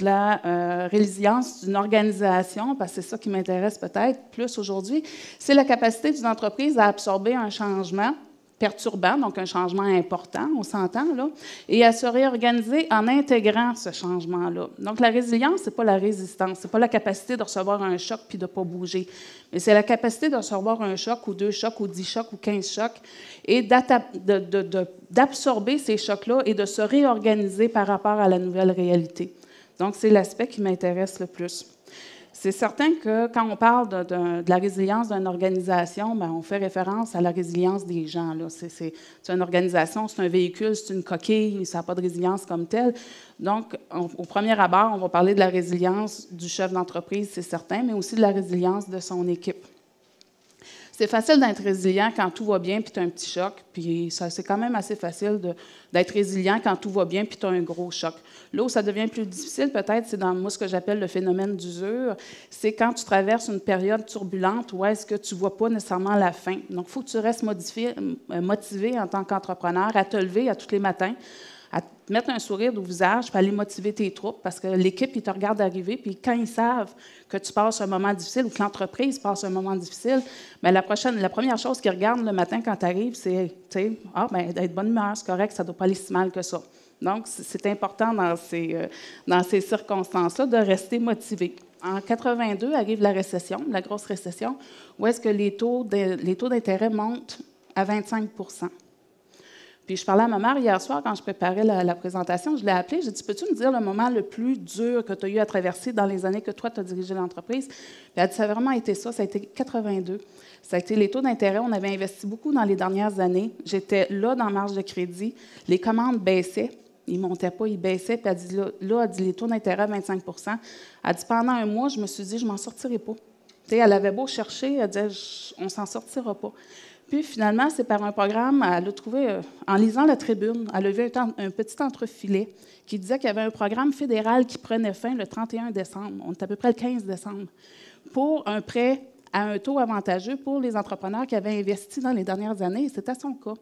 de la résilience d'une organisation, parce que c'est ça qui m'intéresse peut-être plus aujourd'hui, c'est la capacité d'une entreprise à absorber un changement perturbant, donc un changement important, on s'entend, là, et à se réorganiser en intégrant ce changement-là. Donc, la résilience, ce n'est pas la résistance, ce n'est pas la capacité de recevoir un choc puis de ne pas bouger, mais c'est la capacité de recevoir un choc ou 2 chocs ou 10 chocs ou 15 chocs et d'absorber ces chocs-là et de se réorganiser par rapport à la nouvelle réalité. Donc, c'est l'aspect qui m'intéresse le plus. C'est certain que quand on parle de la résilience d'une organisation, bien, on fait référence à la résilience des gens. C'est une organisation, c'est un véhicule, c'est une coquille, ça n'a pas de résilience comme telle. Donc, au premier abord, on va parler de la résilience du chef d'entreprise, c'est certain, mais aussi de la résilience de son équipe. C'est facile d'être résilient quand tout va bien puis tu as un petit choc, puis c'est quand même assez facile d'être résilient quand tout va bien puis tu as un gros choc. Là où ça devient plus difficile, peut-être, c'est dans moi ce que j'appelle le phénomène d'usure. C'est quand tu traverses une période turbulente où est-ce que tu ne vois pas nécessairement la fin. Donc, il faut que tu restes motivé en tant qu'entrepreneur à te lever à tous les matins, à te mettre un sourire au visage, puis aller motiver tes troupes, parce que l'équipe, ils te regardent arriver, puis quand ils savent que tu passes un moment difficile ou que l'entreprise passe un moment difficile, bien, la première chose qu'ils regardent le matin quand tu arrives, c'est, d'être bonne humeur, c'est correct, ça ne doit pas aller si mal que ça. Donc, c'est important dans ces circonstances-là de rester motivé. En 82 arrive la récession, la grosse récession, où est-ce que les taux d'intérêt montent à 25 %. Puis je parlais à ma mère hier soir quand je préparais la présentation, je l'ai appelée, j'ai dit, peux-tu me dire le moment le plus dur que tu as eu à traverser dans les années que toi, tu as dirigé l'entreprise? Puis elle a dit, ça a vraiment été ça a été 82. Ça a été les taux d'intérêt, on avait investi beaucoup dans les dernières années. J'étais là dans marge de crédit, les commandes baissaient, ils ne montaient pas, ils baissaient. Puis elle dit, elle dit les taux d'intérêt à 25 %. Elle dit, pendant un mois, je me suis dit, je ne m'en sortirai pas. T'sais, elle avait beau chercher, elle disait, on ne s'en sortira pas. Puis finalement, c'est par un programme, elle a trouvé, en lisant la tribune, elle a vu un petit entrefilet qui disait qu'il y avait un programme fédéral qui prenait fin le 31 décembre, on est à peu près le 15 décembre, pour un prêt à un taux avantageux pour les entrepreneurs qui avaient investi dans les dernières années, et c'était son cas.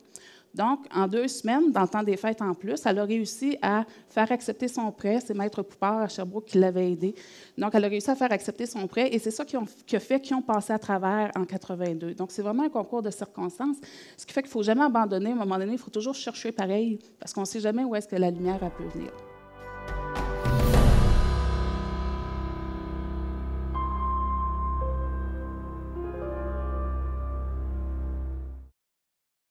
Donc, en 2 semaines, dans le temps des fêtes en plus, elle a réussi à faire accepter son prêt. C'est Maître Poupard à Sherbrooke qui l'avait aidé. Donc, elle a réussi à faire accepter son prêt et c'est ça qui a fait qu'ils ont passé à travers en 82. Donc, c'est vraiment un concours de circonstances, ce qui fait qu'il ne faut jamais abandonner. À un moment donné, il faut toujours chercher pareil parce qu'on ne sait jamais où est-ce que la lumière peut venir.